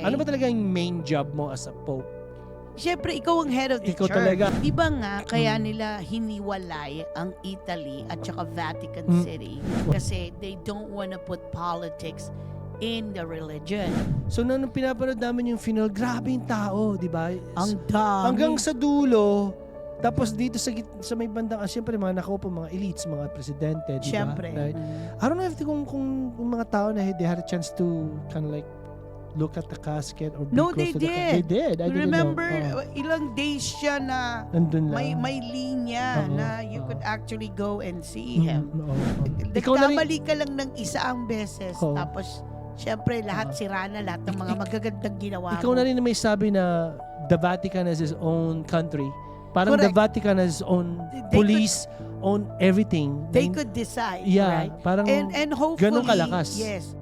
Ano ba talaga yung main job mo as a Pope? Siyempre, ikaw ang head of the Ikaw church. talaga. Di ba nga, kaya nila hiniwalay ang Italy at saka Vatican City kasi they don't wanna put politics in the religion. So, nung pinapanood namin yung funeral, grabe yung tao, di ba? Ang dami. Hanggang sa dulo, tapos dito sa may bandang, siyempre mga nakaupo, mga elites, mga presidente, di ba? Siyempre. Right? I don't know if kung mga tao na they had a chance to kind of like look at the casket or be No, close they to the did. They did. I didn't Remember, know. ilang days siya na Nandun lang. may linya Oo, na you could actually go and see him. Oo. Ikaw na rin, Nagkamali ka lang ng isaang beses. Oo. Tapos, syempre, lahat sira na lahat ng mga magagandang ginawa ikaw mo. na rin may sabi na the Vatican has its own country. Parang the Correct. Vatican has its own They police, own everything. They could decide, Yeah, right? parang And hopefully, ganun kalakas. yes.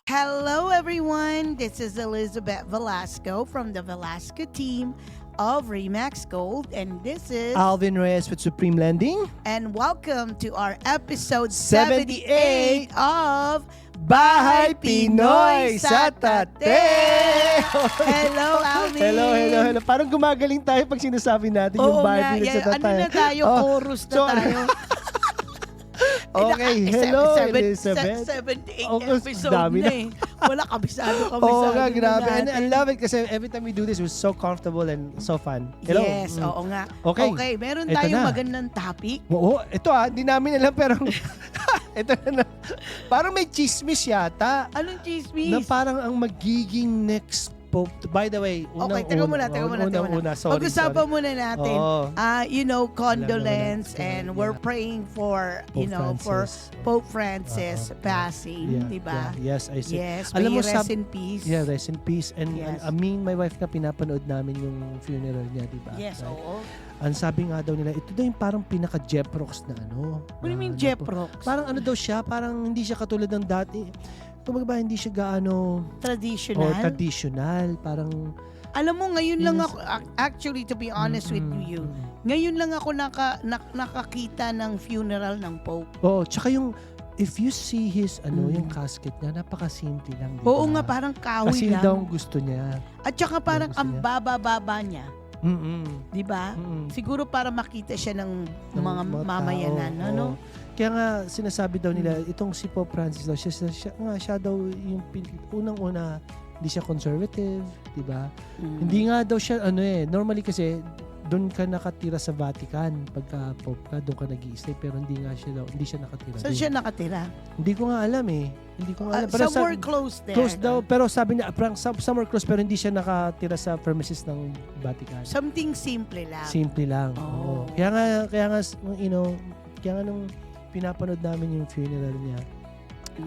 Hello, everyone. This is Elizabeth Velasco from the Velasco team of Remax Gold, and this is Alvin Reyes with Supreme Lending. and welcome to our episode 78 78 of Bahay Pinoy sa Tate! Hello, Alvin. Hello. Parang gumagaling tayo pag sinasabi natin yung Oo Bahay nga, Pinoy sa yeah, Tate. ano na tayo, chorus na so- tayo. Okay, hello Elizabeth. 78 Oh, episode dami na eh. Wala kabisado Oo nga, na grabe. And I natin. love it kasi every time we do this, we're so comfortable and so fun. Hello. Yes, oo nga. Okay. Meron Ito tayong na. magandang topic. Oo, ito hindi namin alam pero ito na. Parang may chismis yata Anong na chismis? parang ang magiging next Pope. By the way, Okay, teka muna. Sorry. Pag-usapan muna natin. Oo. Condolence Wala. and we're praying for, for Pope Francis passing, Yeah, di ba? yeah. Yes, I see. Yes, Alam mo, may rest in peace. Yeah, rest in peace. And Yes. me and my wife na pinapanood namin yung funeral niya, di ba? Yes, Right? oo. Ang sabi nga daw nila, ito daw yung parang pinaka-Jeff Rocks na ano. What do you mean, na- Jeff Rocks? Parang ano daw siya, parang hindi siya katulad ng dati. Kumbaga ba, hindi siya gaano Traditional? traditional. Parang Alam mo, ngayon lang Yes. ako, actually, to be honest with you, ngayon lang ako nakakita ng funeral ng Pope. Oh, tsaka yung if you see his yung casket niya, napaka-simple lang, di ba? Oo nga, parang kahoy Kasi lang. daw ang gusto niya. At saka parang gusto ang niya. baba-baba niya. Mm-mm. Di ba? Mm-mm. Siguro para makita siya ng Ng mga mamayanan, tao, ano? oo. Kaya nga sinasabi daw nila, itong si Pope Francis daw, siya daw yung unang-una, hindi siya conservative, di ba? Hindi nga daw siya, normally kasi, doon ka nakatira sa Vatican pagka Pope ka, doon ka nag-i-stay, pero hindi siya nakatira Saan doon. siya nakatira? Hindi ko nga alam eh. Hindi ko nga alam. Pero Somewhere close there. close daw, pero sabi niya, parang somewhere close, pero hindi siya nakatira sa premises ng Vatican. Something simple lang. Simple lang. Oh. Oo. Kaya nga, kaya nga nung pinapanood namin yung funeral niya,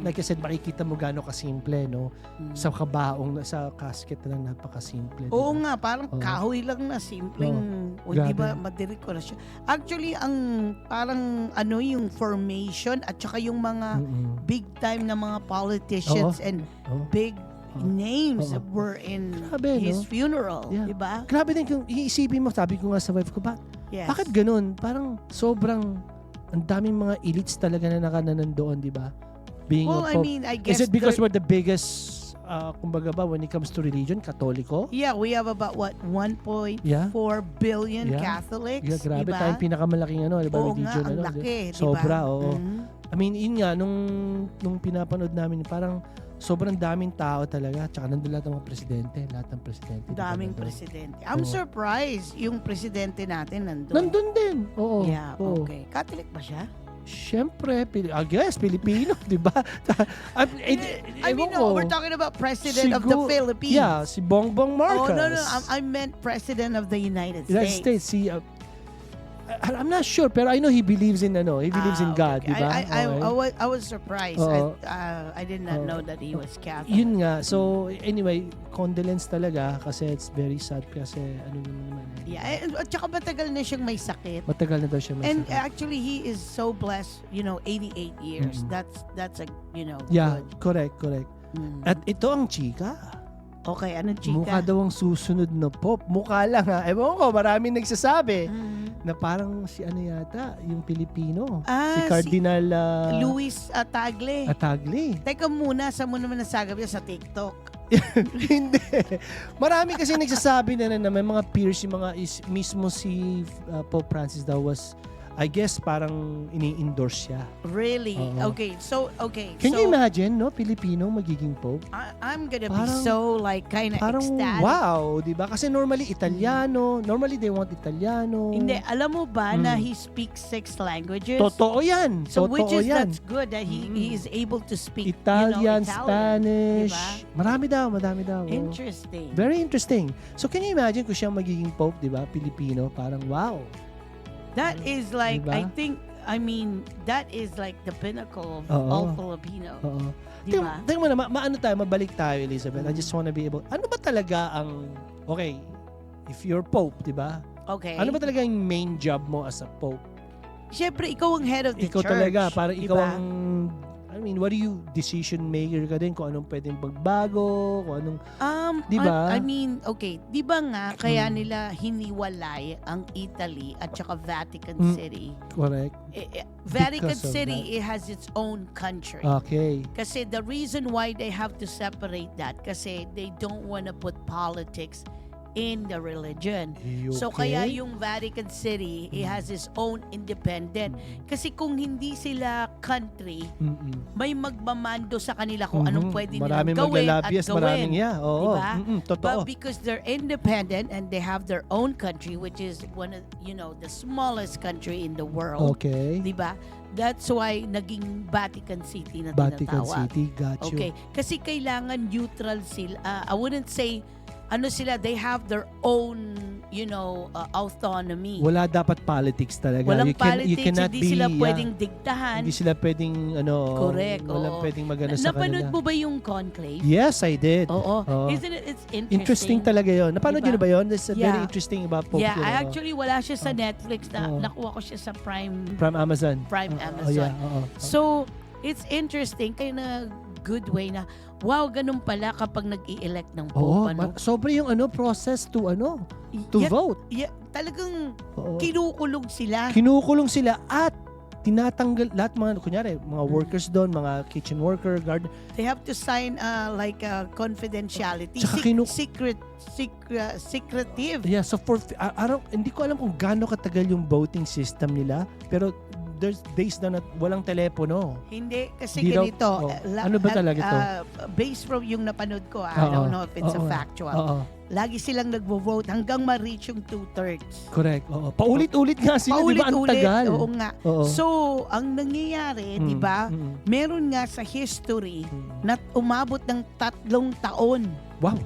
like I said, makikita mo gaano kasimple, no? Sa kabaong, sa casket na lang, napakasimple. Oo diba? nga, parang Oo. kahoy lang na simpleng, di ba, Grabe. madekorasyon. Actually, ang parang yung formation at saka yung mga Mm-mm. big time na mga politicians and Oo. big names Oo. were in Grabe, his no? funeral, Yeah. di ba? Grabe din kung iisipin mo, sabi ko nga sa wife ko, Yes. bakit ganun? Parang sobrang, ang daming mga elites talaga na nandoon, di ba? Being Well, a I Pope. mean, I guess Is it because there- we're the biggest, kumbaga ba, when it comes to religion, Katoliko? yeah, we have about 1.4 Yeah. billion Yeah. Catholics, Yeah, grabe di ba? tayong pinakamalaking di ba, Oo religion. nga, ang laki, di ba? Sobra, oo. Mhm. I mean, yun nga, nung pinapanood namin, parang sobrang daming tao talaga. Tsaka nandun lahat ng mga presidente. Lahat ng presidente. di ba, Daming nandun? presidente. I'm Oo. surprised yung presidente natin nandun. Nandun din. Oo. Yeah, oo. okay. Catholic ba siya? Siyempre, I guess, Pilipino, di ba? I mean, no, we're talking about President of the Philippines. Yeah, si Bongbong Oh, Marcos. no, I meant President of the United United States. States, si I'm not sure, pero I know he believes in God, okay. di ba? I was surprised. Oo. I did not know that he was Catholic. Yun nga. So, anyway, condolence talaga kasi it's very sad kasi naman. Yeah, at saka matagal na siyang may sakit. Matagal na daw siya may And sakit. actually, he is so blessed. 88 years. Mm-mm. That's a Yeah, good. correct. Mm. At ito ang chika. Okay, ano chika? Mukha daw ang susunod na pope. Mukha lang ha. Ewan ko, maraming nagsasabi na parang si yata, yung Pilipino. Si Cardinal Luis Tagle. Tagle. Teka muna, saan mo naman nasagap yan sa TikTok? Hindi. Marami kasi nagsasabi na may mga peers, yung mga mismo si Pope Francis daw was, I guess, parang ini-endorse siya. Really? Oo. Okay. Can you imagine, no? Pilipino magiging Pope? I'm gonna be Parang- so kind of Parang ecstatic. wow, di ba? Kasi normally Italiano, normally they want Italiano. Hindi, alam mo ba na Mm. he speaks 6 languages? Totoo yan. So which Totoo is yan. that's good that he is able to speak Italian, Italian. Spanish. Diba? Madami daw. Interesting. Very interesting. So can you imagine kung siya magiging Pope, di ba? Pilipino, parang wow. That is like, Diba? that is like the pinnacle of Oo. all Filipino. Oo. Diba? Tingnan mo na, mabalik tayo, Elizabeth. I just wanna be able, ano ba talaga ang, okay, if you're Pope, di ba? Okay. Ano ba talaga yung main job mo as a Pope? Siyempre, ikaw ang head of the Ikaw church. talaga, parang ikaw diba? ang, what do you, decision maker ka din kung anong pwedeng magbago, kung anong, Diba? Okay, di ba nga, kaya Mm. nila hiniwalay ang Italy at saka Vatican Mm. City. correct? Vatican Because of City, that. it has its own country. Okay. Kasi the reason why they have to separate that, kasi they don't want to put politics in the religion. So kaya yung Vatican City, it has its own independent. Kasi kung hindi sila country, may magmamando sa kanila kung anong pwede nilang maraming gawin at maglalabyas, gawin. maraming oo. Diba? Totoo. But because they're independent and they have their own country, which is one of, the smallest country in the world. Okay. Diba? That's why naging Vatican City na Vatican tinatawag. City, got you. Okay. Kasi kailangan neutral sila. I wouldn't say, they have their own, autonomy. Wala dapat politics talaga. Walang you politics, cannot hindi sila pwedeng yeah, diktahan. hindi sila pwedeng, Correct, walang oo. pwedeng magana sa Napanood kanila. mo ba yung conclave? Yes, I did. Oo. Oo. Isn't it? It's interesting. Interesting talaga yun. Napanood Diba? nyo na ba yun? It's very Yeah. interesting about Pope. Yeah, yun, actually wala siya sa Netflix na Oo. nakuha ko siya sa Prime From Amazon. Amazon. yeah, oo. So, it's interesting kaya na good way na wow, ganun pala kapag nag-i-elect ng Oo, Pope. sobre yung process to Yeah, vote. yeah, talagang Oo. kinukulong sila. Kinukulong sila at tinatanggal lahat kunyari, mga workers doon, mga kitchen worker, guard. They have to sign like a confidentiality. Tsaka Secretive. Yeah, so hindi ko alam kung gaano katagal yung voting system nila, pero there's days na walang telepono. Hindi, kasi Hindi daw- ganito. ano ba talaga to? Based from yung napanood ko, I Oo, don't know if it's a oo, factual. Oo, Lagi silang nagvo-vote hanggang ma-reach yung 2/3. correct. Oo. Paulit-ulit nga sila, di ba? Ang Paulit-ulit. tagal. Oo nga. Oo. So, ang nangyayari, di ba, meron nga sa history na umabot ng 3 taon. Wow.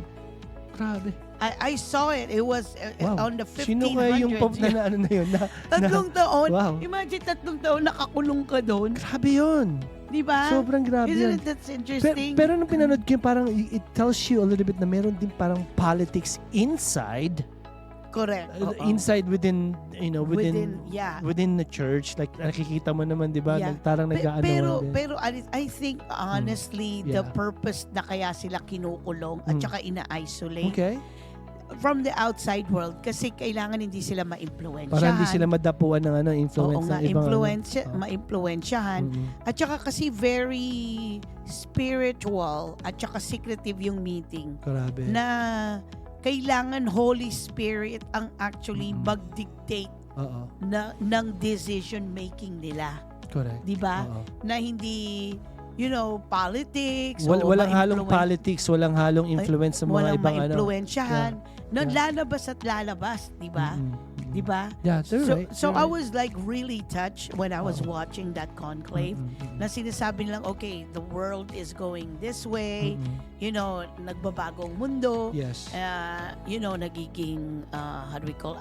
Grabe. I saw it. It was Wow. on the 1500s. Sino kaya yung Pope na ano na yun? 3 taon. Wow. Imagine 3 taon nakakulong ka doon. Grabe yun. Di ba? Sobrang grabe yun. Isn't it that's interesting? Pero nung pinanood ko yun, parang it tells you a little bit na meron din parang politics inside. Correct. Oo. Inside within, yeah. within the church. Like, nakikita mo naman, di ba? Yeah. Parang nag-ano. Pero I think honestly the Yeah. purpose na kaya sila kinukulong at saka ina-isolate Okay. from the outside world kasi kailangan hindi sila ma-impluwensyahan. Para hindi sila madapuan ng influence Oo nga, ng ibang ma-impluwensyahan. At saka kasi very spiritual at saka secretive yung meeting Grabe. na kailangan Holy Spirit ang actually mag-dictate Oo. ng decision making nila. Correct. 'Di ba? Oo. Na hindi politics Walang halong politics, walang halong influence sa mga walang ibang ma-impluwensyahan. Na lalabas at lalabas, 'di ba? Di ba? Yeah, they're So, right. so they're I right. was like really touched when I was Oo. watching that conclave na sinasabi nilang, okay, the world is going this way, you know, nagbabagong mundo, Yes. nagiging, how do we call,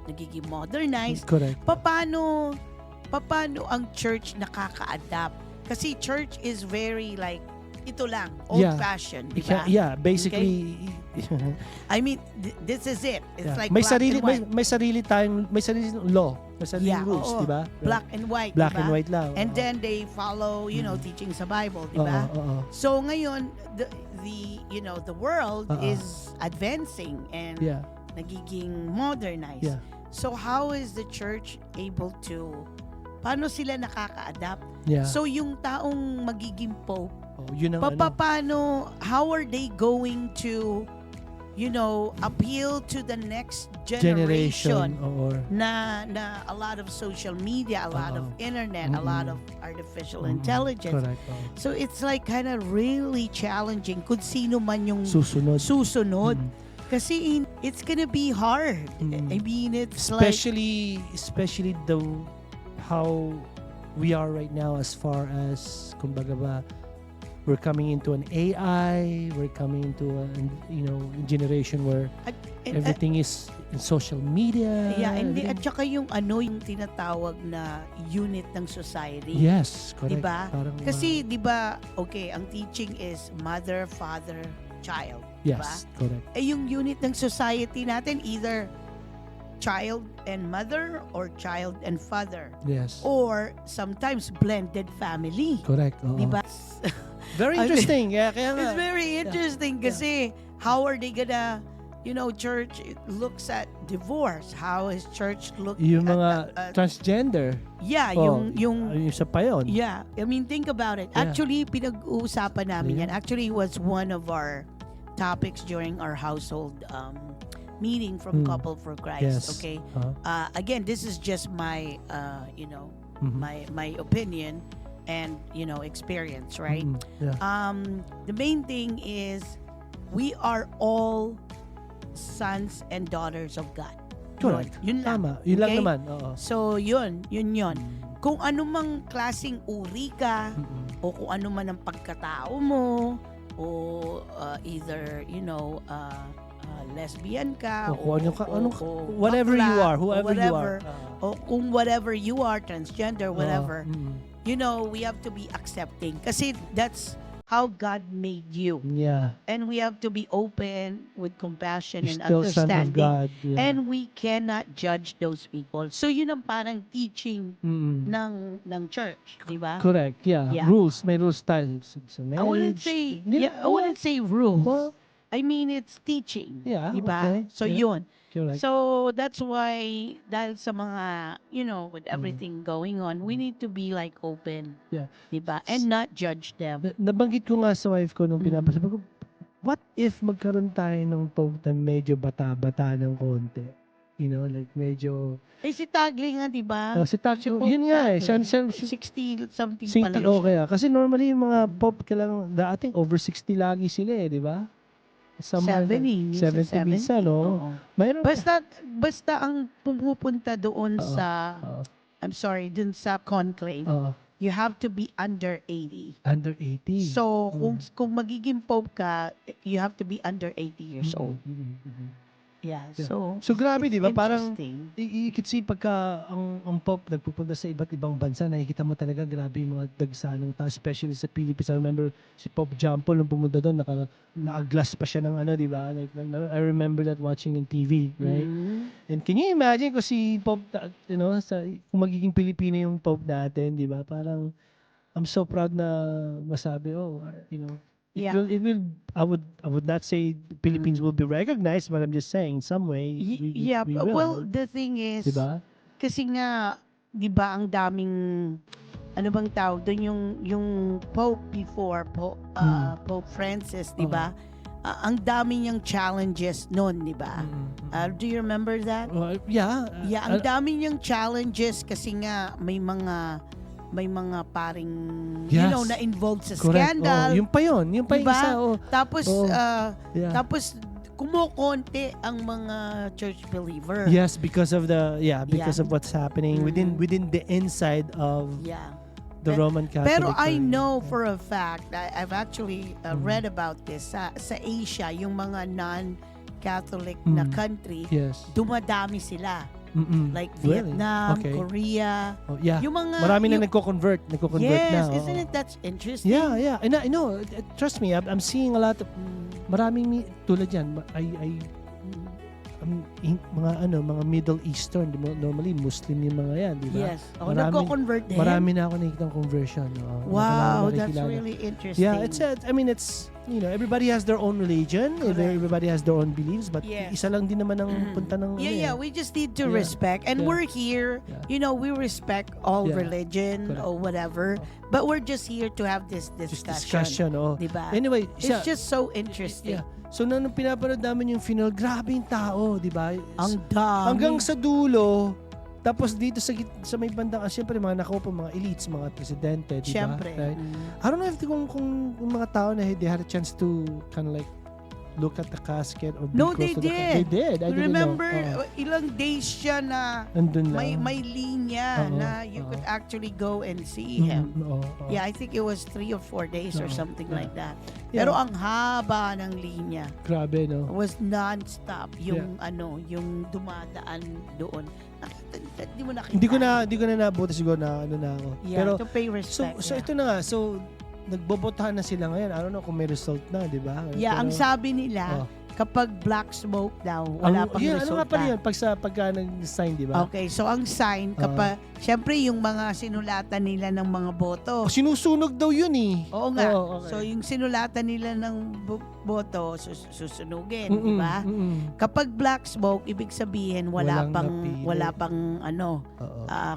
nagiging modernized. Correct. Paano ang church nakaka-adapt? Kasi church is very like, ito lang, old-fashioned, di ba? Yeah, basically I mean, this is it. It's yeah. like may black sarili and white. may sarili tayong law, may sarili Yeah, rules, oo. di ba? Black and white, Black di and ba? white lang. And oo. then they follow, teaching sa Bible, di Oo, ba? oo. So ngayon, the world is advancing and Yeah. nagiging modernized. Yeah. So how is the church able to, paano sila nakaka-adapt? Yeah. So yung taong magiging pope, Yun ang paano, how are they going to, appeal to the next generation? or na a lot of social media, a lot of internet, a lot of artificial intelligence. correct. So it's like kind of really challenging kung sino man yung Susunod. susunod. Kasi it's gonna be hard. I mean, it's like, especially the how we are right now as far as kumbaga ba, we're coming into an AI, we're coming into a generation where everything is in social media. yeah, and everything. at saka yung tinatawag na unit ng society. Yes, correct. Diba? Parang, Kasi, di ba, okay, ang teaching is mother, father, child. yes, correct. Yung unit ng society natin, either child and mother or child and father. Yes. Or sometimes blended family. Correct. Oo. Di ba? Very I mean, interesting. Yeah, kaya nga. It's very interesting kasi how are they gonna, church looks at divorce. How is church look Yung at, mga at- transgender. yeah, Oh, yung yung sa pa yun. yeah, I mean, think about it. Yeah. Actually, pinag-uusapan namin Yeah. yan. Actually, it was one of our topics during our household meeting from Couple for Christ. Yes. Okay. Uh-huh. Again, this is just my, my opinion and experience, right? Yeah. The main thing is we are all sons and daughters of God. Correct. Yun lang. Tama. Yun lang Okay? naman. Oo. So, yun. Kung ano mang klaseng uri ka, o kung ano man ang pagkatao mo, o either, lesbian ka, O kung whatever bakla, you are, o whoever you are. o kung whatever you are, transgender, whatever, Oo. we have to be accepting. Kasi that's how God made you. Yeah. And we have to be open with compassion You're and still son of understanding. God. Yeah. And we cannot judge those people. So yun ang parang teaching ng church, di ba? Correct. Yeah. Yeah. Rules. May rules tayo. Sa I wouldn't marriage. say I wouldn't say rules. Well, I mean, it's teaching. Yeah, Di ba? okay. So Yeah. yun. correct. So that's why dahil sa mga, with everything going on, we need to be like open. Yeah. Di ba? And not judge them. Nabanggit ko nga sa wife ko nung pinapasabi ko, what if magkaroon tayo ng pope na medyo bata-bata ng konti? Like medyo... Si Tagle nga, di ba? si Tacho, yun nga eh. Siya 60 something pa 60 lang. okay ah. Kasi normally yung mga pope kailangan, dating over 60 lagi sila eh, di ba? 70. 70 minsan, no? Oo. Mayroon Basta ang pumupunta doon Oo. sa, Oo. I'm sorry, doon sa conclave, Oo. you have to be under 80. Under 80. So, kung magiging pope ka, you have to be under 80 years old. Yeah, Yeah. so grabe, it's di ba? Parang interesting. you could see pagka ang Pope nagpupunta sa iba't ibang bansa, nakikita mo talaga grabe yung mga dagsa ng tao, especially sa Philippines. I remember si Pope John Paul nung pumunta doon, naka-glass pa siya ng di ba? Like, I remember that watching in TV, right? And can you imagine kung si Pope, kung magiging Pilipino yung Pope natin, di ba? Parang, I'm so proud na masabi, Yeah. it will, I would not say Philippines will be recognized, but I'm just saying, in some way, we will. Well, the thing is, Diba? kasi nga, di ba, ang daming, ano bang tawag doon, yung Pope before, Pope Francis, di ba? Ang dami niyang challenges noon, di ba? Do you remember that? Yeah. Yeah, ang dami niyang challenges kasi nga may mga paring Yes. na involved sa Correct. scandal. Yung pa yun. Yung pa yung Diba? isa. Tapos Yeah. tapos kumukonti ang mga church believer. Yes, because of of what's happening within the inside of Yeah. the Roman Catholic. Pero I Church. know for a fact, I've actually read about this, sa Asia, yung mga non-Catholic na country, Yes. dumadami sila. Like Really? Vietnam, Okay. Korea. Oh, yeah. Yung mga, Marami na nagko-convert yes, na. isn't it that's interesting? Yeah. And I know, trust me, I'm seeing a lot of maraming tulad yan. Mga Middle Eastern, normally Muslim yung mga yan, di ba? Yes. Nagko-convert din. Marami na ako nakikita conversion. Wow, that's nakikilala. really interesting. Yeah, it's everybody has their own religion, everybody has their own beliefs, but Yes. isa lang din naman ang punta ng we just need to Yeah. respect. And Yeah. we're here, Yeah. we respect all Yeah. religion Correct. or whatever, but we're just here to have this just discussion. discussion. Diba? Anyway, It's just so interesting. yeah. So nung pinapanood namin yung funeral, grabe yung tao, di ba? Ang dami. Hanggang sa dulo, tapos dito sa may bandang, siyempre mga nakaupo, mga elites, mga presidente, di ba? Siyempre. Right? I don't know if kung mga tao na they had a chance to kind of like look at the casket or be No, close they to the did. They did. I didn't Remember, know. ilang days siya na Nandun lang. may linya Oo, na you could actually go and see him. Oo. Yeah, I think it was 3 or 4 days or Oo, something yeah. like that. Yeah. Pero ang haba ng linya. Grabe, no? It was non-stop yung yung dumadaan doon. Nakita, di mo nakita. Hindi ko na nabuti siguro na ano na ako. Yeah, Pero to pay respect. so ito na nga. So nagbobotahan na sila ngayon. I don't know kung may result na, di ba? Yeah, ang sabi nila, kapag black smoke daw, wala pang ano resulta. nga pala yun? Pagka nag-sign, di ba? Okay, so ang sign, kapag, syempre yung mga sinulatan nila ng mga boto. Sinusunog daw yun eh. Oo nga. Okay. So yung sinulatan nila ng boto, susunugin, di ba? Kapag black smoke, ibig sabihin wala Walang pang napili.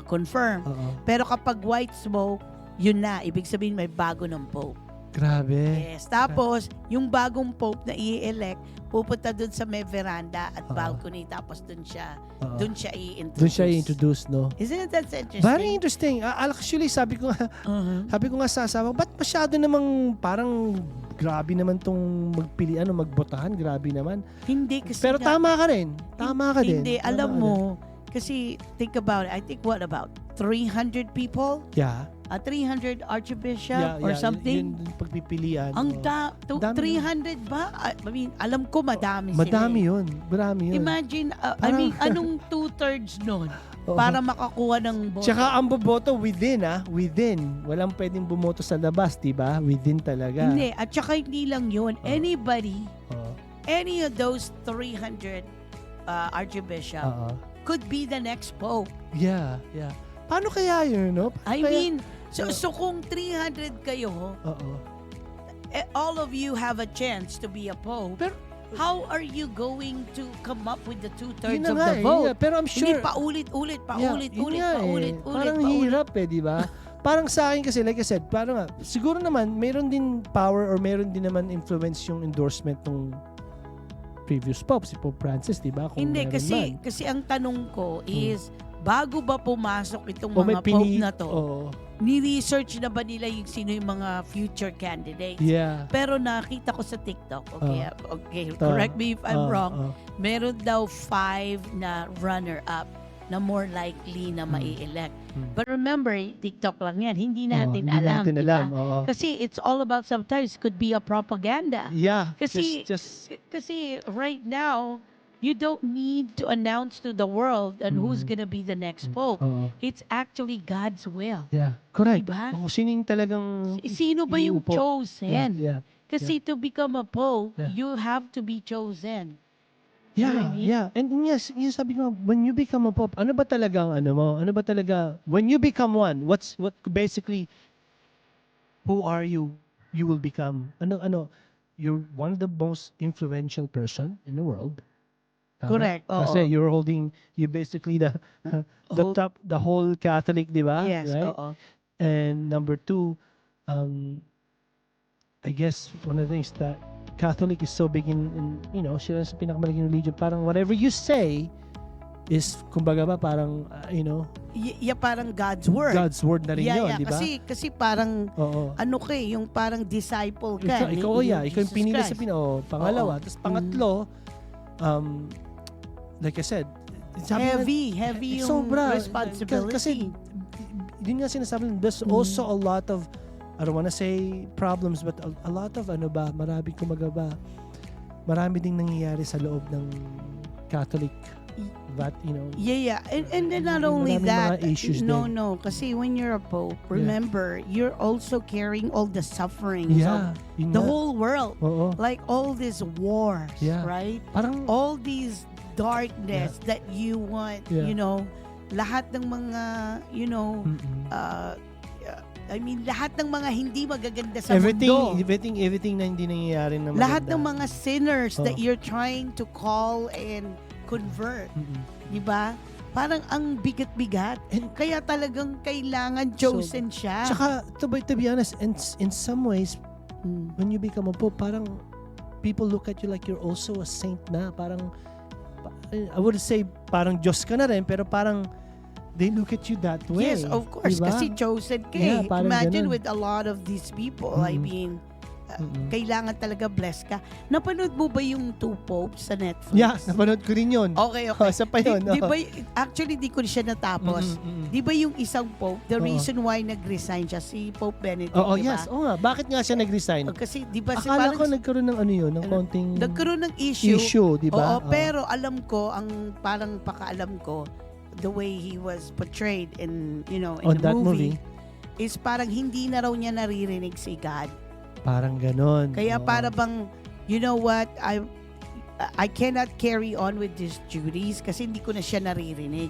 confirm. Oo. Pero kapag white smoke, yun na, ibig sabihin may bago ng pope. Grabe. Yes. Tapos, yung bagong pope na i-elect, pupunta dun sa may veranda at balcony, tapos dun siya i-introduce. Doon siya i-introduce, no? Isn't that interesting? Very interesting. Actually, sabi ko nga sa asawa, ba't masyado namang parang grabe naman tong magbotahan, grabe naman. Hindi kasi Pero tama ka rin. Tama ka din. Hindi, Tama alam ka mo, kasi think about it, I think what about 300 people? din. Yeah. 300 archbishop or something? Yun pagpipilian. Ang Dami 300 ba? I mean, alam ko madami sila. Madami yun. Marami yun. Imagine, anong 2/3 nun Oo. para makakuha ng boto? Tsaka ang boboto within. Walang pwedeng bumoto sa labas, di ba? Within talaga. Hindi, at saka hindi lang yun. Anybody, Oo. any of those 300 archbishop Oo. could be the next pope. Yeah. Paano kaya yun, no? I mean, so kung 300 kayo, Oo. all of you have a chance to be a pope. Pero, how are you going to come up with the 2/3 yun na of nga the vote? Pero I'm sure, Hindi paulit-ulit. yun nga Parang hirap di ba? Parang sa akin kasi, like I said, parang siguro naman, mayroon din power or mayroon din naman influence yung endorsement ng previous Pope, si Pope Francis, di ba? Kung Hindi, meron man. kasi ang tanong ko is, bago ba pumasok itong O may mga pope na to, Oo. ni-research na ba nila yung sino yung mga future candidates? Yeah. Pero nakita ko sa TikTok, okay, correct me if I'm wrong, meron daw 5 na runner-up na more likely na mai-elect. But remember, TikTok lang yan. Hindi natin alam. Hindi natin diba? alam. Oo. Kasi it's all about sometimes could be a propaganda. Yeah. Kasi, kasi right now, you don't need to announce to the world and who's gonna be the next pope. Oo. It's actually God's will. Yeah. Correct. Diba? Sino yung talagang Sino ba yung iuupo? chosen? Yeah. Kasi to become a pope, Yeah. you have to be chosen. Yeah, know what I mean? yeah. And yes, yung sabi ko, when you become a pope, ano ba talaga ang ano mo? Ano ba talaga, when you become one, what basically, who are you? You will become, you're one of the most influential person in the world. Correct. Kasi you're holding, you basically the whole Catholic, di ba? Yes, Right? oo. And number 2, I guess one of the things that Catholic is so big in sila sa pinakamalaking religion, parang whatever you say is, kumbaga ba, parang, Parang God's word. God's word na rin yun, Yeah. di ba? Kasi parang, Oo. yung parang disciple ka. Ikaw yung pinili sa Jesus Christ. Pangalawa. Tapos pangatlo, like I said, heavy yung sobra. responsibility. Kasi, yun nga sinasabi, there's also a lot of, I don't wanna say problems, but a lot of, marami ding nangyayari sa loob ng Catholic, Yeah. And then not only maraming that, mga issues no, din. kasi when you're a pope, remember, you're also carrying all the sufferings of yun the nga. whole world. Oo. Like all these wars, Yeah. right? Parang, All these darkness that you want, Yeah. lahat ng mga, lahat ng mga hindi magaganda sa mundo. everything na hindi nangyayari na maganda. Lahat ng mga sinners that Oo. you're trying to call and convert. Mm-mm. Di ba? Parang ang bigat-bigat. Kaya talagang kailangan chosen siya. Tsaka, to be honest, in some ways, when you become a pope, parang people look at you like you're also a saint na. Parang, I would say, parang Diyos ka na rin, pero parang they look at you that way. Yes, of course. Diba? Kasi chosen ka Yeah, eh. parang Imagine ganun. with a lot of these people, I mean, kailangan talaga blessed ka. Napanood mo ba yung Two Popes sa Netflix? Yeah, napanood ko rin yun. Okay. Isa pa yun. Di ba, actually, di ko siya natapos. Di ba yung isang Pope, the reason why nag-resign siya, si Pope Benedict, Oo, di ba? yes. Oo nga. Bakit nga siya nag-resign? Kasi, di ba, Akala ko nagkaroon ng ng konting nagkaroon ng issue. di ba? Oo, pero alam ko, ang parang pakaalam ko, the way he was portrayed in, in On the that movie, is parang hindi na raw niya naririnig si God. Parang ganon. Kaya Oo. para bang, you know what, I cannot carry on with these duties kasi hindi ko na siya naririnig.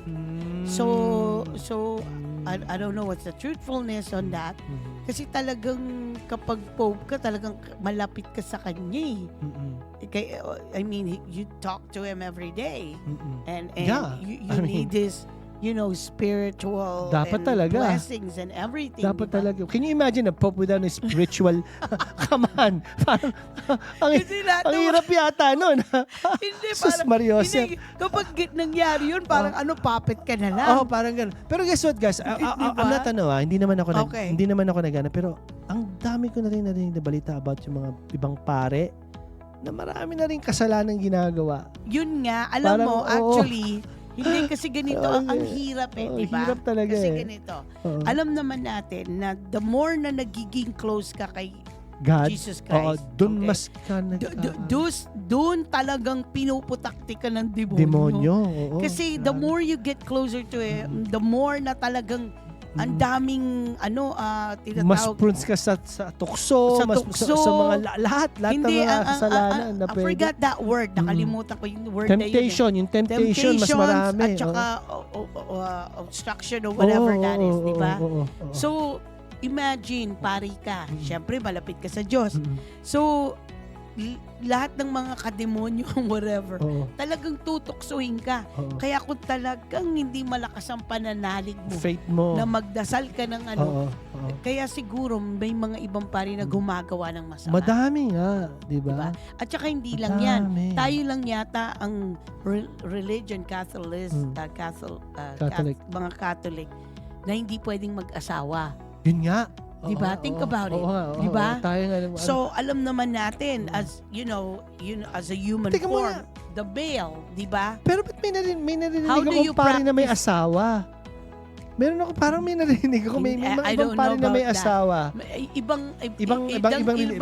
So I don't know what's the truthfulness on that. Kasi talagang kapag pope ka, talagang malapit ka sa kanya eh. I mean, you talk to him every day. And Yeah, you I mean, need this, spiritual Dapat and talaga. blessings and everything. Dapat diba? talaga. Can you imagine a pope without a spiritual? Come on. Parang, Kasi lahat ang ng- hirap yata nun. Hindi, Sus parang, Mariosep. hindi, kapag nangyari yun, parang puppet ka na lang. Oh, parang ganun. Pero guess what, guys? Diba? I'm not hindi naman ako Okay. hindi naman ako nagana, pero ang dami ko na rin narinig na balita about yung mga ibang pare na marami na rin kasalanan ginagawa. Yun nga, alam Parang, mo, oo. actually, hindi kasi ganito, Oo, ang hirap eh, oo, di ba? hirap talaga Kasi eh. ganito, Oo. alam naman natin na the more na nagiging close ka kay God. Jesus Oo, Christ, dun okay? mas ka Doon talagang pinuputakti ka ng demonyo. Oo, Kasi the grabe. more you get closer to Him, the more na talagang ang daming tinatawag. mas prone ka sa tukso, Sa mas tukso. sa mga lahat ng mga kasalanan na I pwede. forgot that word. Nakalimutan ko yung word na yun. Temptation, yung temptation mas marami. At saka obstruction or whatever that is, di ba? Oo. So, imagine, pari ka. Siyempre, malapit ka sa Diyos. Mm-mm. So, lahat ng mga kademonyo, whatever, Oo. talagang tutuksuhin ka. Oo. Kaya kung talagang hindi malakas ang pananalig mo, Faith mo. na magdasal ka ng Oo. kaya siguro may mga ibang pari na gumagawa ng masama. Madami nga, di ba? Diba? At saka hindi lang yan. Madami. Tayo lang yata ang religion, Catholic, mga Catholic, na hindi pwedeng mag-asawa. Yun nga. Diba? Think about it. Diba? Tayo nga. So, alam naman natin, as as a human Teka form, muna. the male, diba? Pero ba't may narinig How do you ako pare na may practice? asawa? Meron ako, parang may narinig ako, may mga I ibang don't pare know na may about that. asawa. Ibang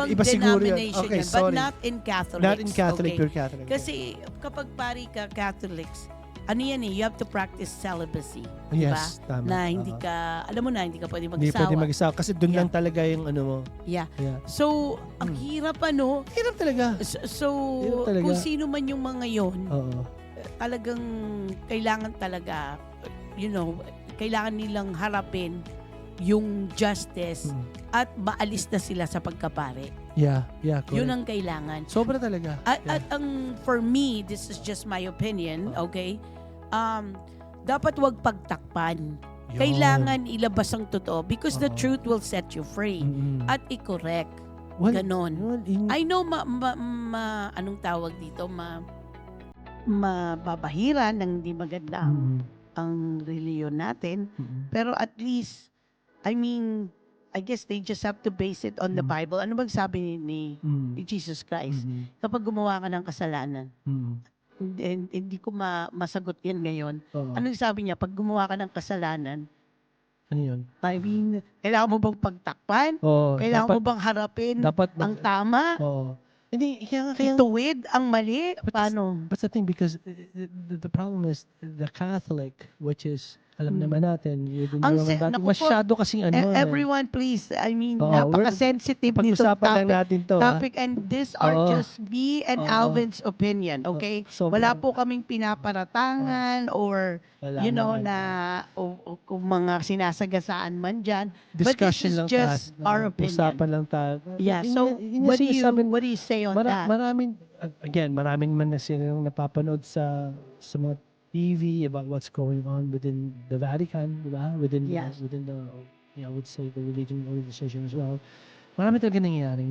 iba siguro yun. denomination Okay, yan, sorry. but not in Catholics. Not in Catholic, okay? pure Catholic. Kasi kapag pari ka Catholics, ano yan you have to practice celibacy. Diba? Yes, tama. Na hindi ka, alam mo na, hindi ka pwede Hindi mag-asawa. pwede mag-asawa kasi doon Yeah. lang talaga yung ano mo. Yeah. Yeah. So, ang hirap Hirap talaga. So, Hirap talaga. kung sino man yung mga yon, Oo. talagang kailangan talaga, kailangan nilang harapin yung justice at maalis na sila sa pagkapare. Yeah, correct. Yun ang kailangan. Sobra talaga. At ang for me, this is just my opinion, okay? Dapat wag pagtakpan. Yun. Kailangan ilabas ang totoo because the Oo. truth will set you free. Mm-mm. At i-correct. Well, Ganon. yun, I know anong tawag dito, mababahiran ng hindi maganda ang reliyon natin. Pero at least, I guess they just have to base it on the Bible. Ano bang sabi ni Jesus Christ? Kapag gumawa ka ng kasalanan, hindi ko masagot yan ngayon. Oo. Anong sabi niya? Pag gumawa ka ng kasalanan, Ano yun? I mean, kailangan mo bang pagtakpan? Oo. Kailangan mo bang harapin dapat ang tama? Oo. Hindi, kaya Ituwid ang mali? But Paano? But the thing, because the problem is the Catholic, which is, alam naman natin, Naku po, masyado kasing everyone please, I mean, Oo, napaka-sensitive nito pag-usapan lang topic. natin to. Topic, and these are Oo. just me and Oo. Alvin's opinion, okay? Sobra. Wala po kaming pinaparatangan or, Wala you know, naman. na o kung mga sinasagasaan man dyan. But this Discussion is lang just our opinion. Usapan lang tayo. Yeah, so what do you say on that? Maraming man na silang napapanood sa mga TV about what's going on within the Vatican, di ba? Within Yes. within the, I would say, the religion organization as well. Marami talaga nangyayaring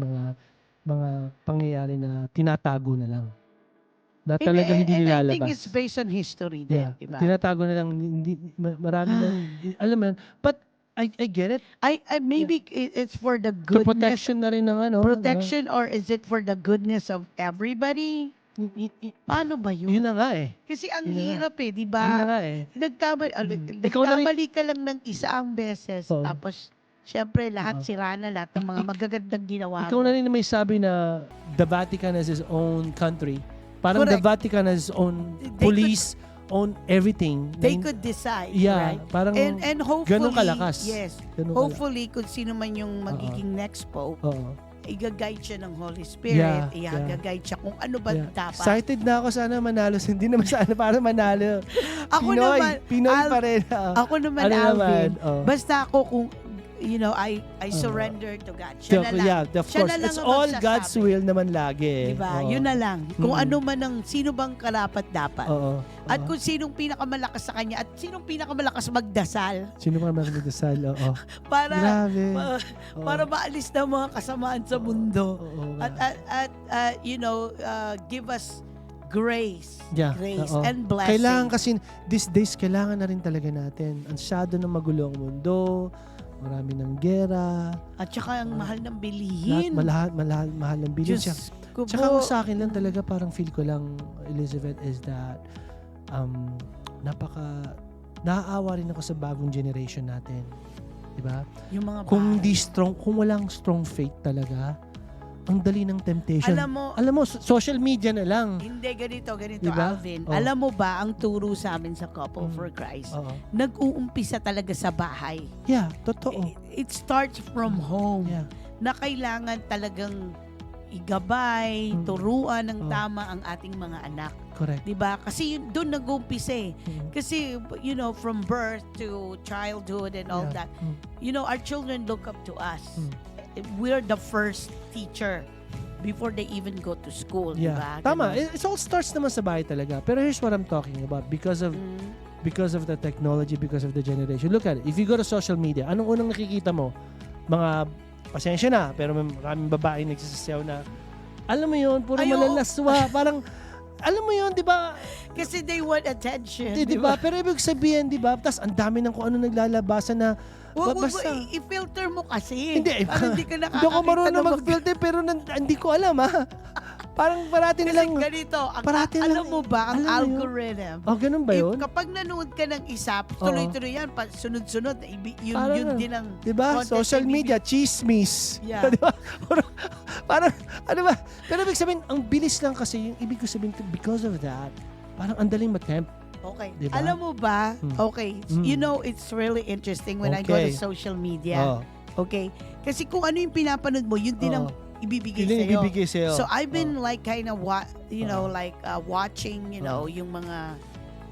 mga pangyayari na tinatago na lang. Na talaga hindi And I nilalabas. think it's based on history din, Yeah. diba? Tinatago na lang, marami na, alam mo, yun. But I get it. Maybe it's for the To goodness, protection na rin ng protection, or is it for the goodness of everybody? Paano ba yun? Yun na nga eh. Kasi ang Yun na nga. hirap eh, di Yun na ba? nga eh. Ikaw na rin- Nagkamali ka lang ng isang beses, Oo. tapos, syempre, lahat Oo. sira na lahat ng mga magagandang ginawa Ikaw mo. na rin may sabi na the Vatican has its own country. Parang the Correct. Vatican has its own They police, own everything. They could decide, Yeah, right? parang And hopefully, ganun kalakas. yes, Ganun hopefully, kung sino man yung magiging next pope, Oo. i-guide siya ng Holy Spirit, Yeah, i-guide siya kung ano ba Yeah. dapat. Excited na ako sana manalo. Hindi naman sana para manalo. Ako Pinoy. naman, Pinoy Al- pa rin. Ako naman, Ano Alvin, naman, oh. basta ako kung, you know, I surrender to God. Siya na lang. Yeah, of Siya course. na lang It's ang all magsasabi. God's will naman lagi. Diba? Oo. Yun na lang. Kung Mm. ano man ang, sino bang karapat dapat. Oo. At Oo. kung sinong pinakamalakas sa kanya at sinong pinakamalakas magdasal Sino pa magdasal? Oo. para Grabe. Oo. para maalis na mga kasamaan sa mundo. Oo. At you know, give us grace. Yeah, Grace oo. and blessing. Kailangan kasi, these days, kailangan na rin talaga natin. Ansyado ng magulo ang mundo, marami ng gera, At saka ang mahal ng lahat bilihin. mahal ng bilhin siya. Diyos ko Tsaka po. ang sa akin lang talaga, parang feel ko lang, Elizabeth, is that naaawa rin ako sa bagong generation natin. Diba? Yung mga Kung bahay. kung walang strong faith talaga, ang dali ng temptation. Alam mo, social media na lang. hindi, ganito, Diba? Alvin. Oh. Alam mo ba, ang turo sa amin sa Couple for Christ, Oo. nag-uumpisa talaga sa bahay. Yeah, totoo. It starts from home. Yeah. Na kailangan talagang igabay, Mm. turuan ng Oh. tama ang ating mga anak. Correct. 'Di ba? Kasi doon nag-uumpisa eh. Mm. Kasi, you know, from birth to childhood and all Yeah. that, Mm. you know, our children look up to us. Mm. We're the first teacher before they even go to school, di Yeah. ba? Tama. Ganun. It all starts naman sa bahay talaga. Pero here's what I'm talking about. Because of the technology, because of the generation. Look at it. If you go to social media, anong unang nakikita mo? Mga, pasensya na, pero may maraming babae nagsasayaw na, alam mo yun, puro Ay, oo. malalaswa. Parang, alam mo yun, di ba? Kasi they want attention. Di ba? Pero ibig sabihin, di ba? Tapos ang dami ng kung ano naglalabasan na, basta, I-filter mo kasi. hindi, Parang hindi ka hindi nakakakita ako marunong ng mag-filter, pero hindi ko alam, ha? Parang parati Kasi nilang, ganito, parati alam lang- mo ba, ang alam mo yun? algorithm, oh, ganun ba yun? kapag nanood ka ng isa, tuloy-tuloy yan, sunod-sunod, yun Parang, din ang di ba? content Social na media, chismis. Yeah. Di ba? Parang, ano ba? Pero ibig sabihin, ang bilis lang kasi, yung ibig ko sabihin, because of that, parang ang daling matempt. Okay. Diba? Alam mo ba, Hmm. okay, Hmm. you know, it's really interesting when I go to Okay. social media. Oh. Okay? Kasi kung ano yung pinapanood mo, yun din ang ibibigay Yun yung sa'yo. ibibigay sa'yo. So I've been like kind of Oh. like watching, yung mga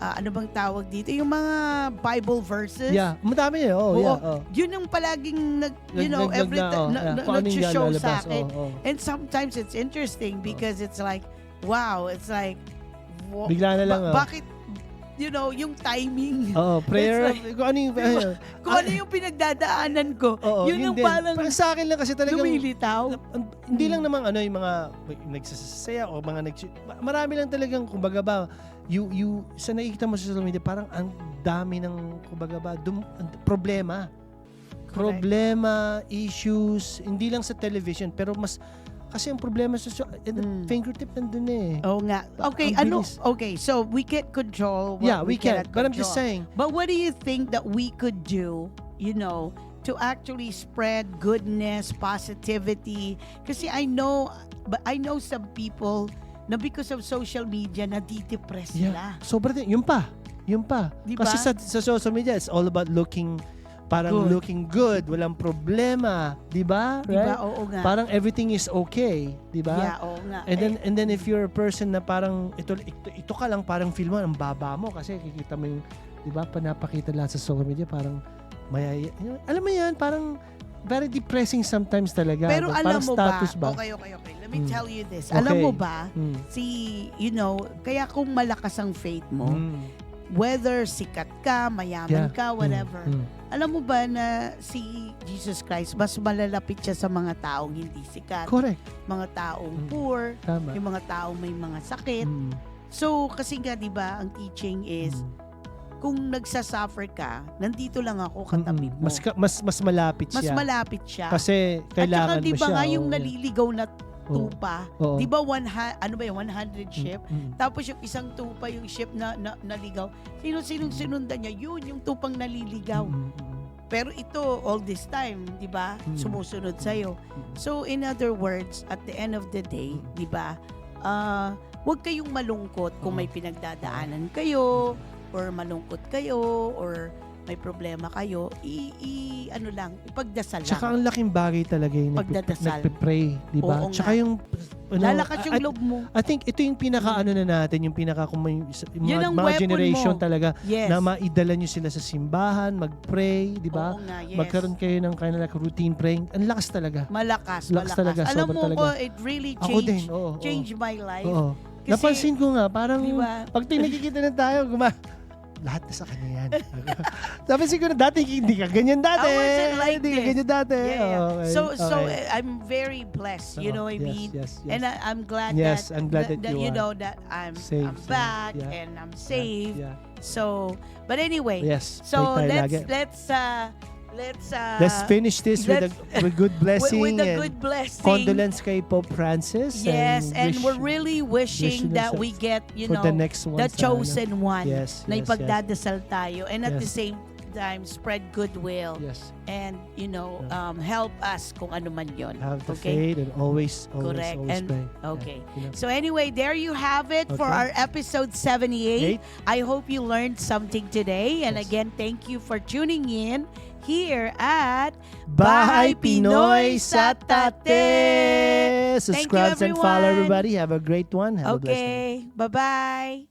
ano bang tawag dito, yung mga Bible verses. Yeah, madami eh. Oh, Oo. yeah. Oh. Yun yung palaging Nagdagdag every na, time kung ano yung nag-show lalabas, sa akin. oh. And sometimes it's interesting because it's like, wow, it's like, Bigla na lang, bakit, yung timing. Oo, prayer. It's Kung ano yung, Kung ano yung pinagdadaanan ko, oo, yun yung din. parang Sa akin lang kasi talagang, lumilitaw. hindi lang naman yung mga nagsasasaya o mga marami lang talagang, kumbaga ba, sa nakikita mo sa social media, parang ang dami ng, kumbaga ba, problema. problema, issues, hindi lang sa television, pero mas, kasi ang problema sa fingertip nandun eh. Oo nga. Okay, Ang bilis. okay, so we can't control what Yeah, we can. cannot But I'm just control. saying, But what do you think that we could do, to actually spread goodness, positivity? Kasi I know some people na because of social media, nadidepress sila. sobra din. Yun pa. Diba? Kasi sa social media, it's all about looking good, walang problema, 'di ba? Diba? Right? Oo nga. Parang everything is okay, 'di ba? Yeah, oo nga. And then if you're a person na parang ito ka lang, parang feel mo ang baba mo kasi kikita mo yung, 'di ba, panapakita lahat sa social media, parang alam mo yan, parang very depressing sometimes talaga. Pero alam parang mo status ba? Okay. Let me tell you this. Okay. Alam mo ba, Mm. kaya kung malakas ang faith mo, Mm. whether sikat ka, mayaman Yeah. ka, whatever, Mm. alam mo ba na si Jesus Christ, mas malalapit siya sa mga taong hindi sikat, Correct. mga taong Mm. poor, Tama. yung mga taong may mga sakit. Mm. So, kasi nga, di ba, ang teaching is, kung nagsasuffer ka, nandito lang ako katabi mo. Mas malapit Mas siya. malapit siya. Kasi At saka, kailangan di mo ba siya. nga, yung oo. naliligaw na Oo. tupa, Oo. di ba 100 ship? Mm. Tapos yung isang tupa, yung ship na naligaw, sinong sinundan niya? Yun, yung tupang naliligaw. Pero ito, all this time, di ba, sumusunod sa'yo. So, in other words, at the end of the day, di ba, huwag kayong malungkot kung may pinagdadaanan kayo, or malungkot kayo, or may problema kayo, ipagdasal Tsaka lang. ang laking bagay talaga yung Pagdadasal. nagpe-pray, di ba? Oo Tsaka nga. yung Lalakas yung loob mo. I think ito yung pinaka-ano na natin, yung kung may Yun ang mga weapon generation mo. talaga Yes. na maidala nyo sila sa simbahan, mag-pray, di ba? Oo nga, yes. Magkaroon kayo ng kind of like routine praying. Ang lakas talaga. Malakas. Lakas talaga, Alam sobrang mo talaga. ko, it really Ako din, changed my life. Oo. Kasi, Napansin ko nga, parang di ba? pag nakikita na tayo, lahat na sa kanya yan. Napansin ko na dati, hindi ka ganyan dati. I wasn't like Hindi ka this. ganyan dati. Yeah. Okay. So Okay. I'm very blessed. You know what I Yes, mean? yes, yes. And I'm glad Yes, that I'm glad that you you are know that I'm saved, back yeah. and I'm saved. Yeah. So, but anyway, Yes. so pray tayo lagi. let's finish this with good blessing with a and good blessing. condolence kay Pope Francis. Yes, and wish we're really wishing wishing that us we get, for the next one. the sana. chosen one Yes, na yes, ipagdadasal tayo, and at Yes. the same time spread goodwill Yes. and help us kung ano man yon. Have the Okay? faith and always Correct. always And- pray. okay. Yeah, So anyway, there you have it for Okay. our episode 78. 8. I hope you learned something today. And Yes. again, thank you for tuning in here at Bahay Pinoy sa Tate. Thank you, Subscribe and follow everyone. everybody. Have a great one. Have a blessed day. Okay. Bye-bye.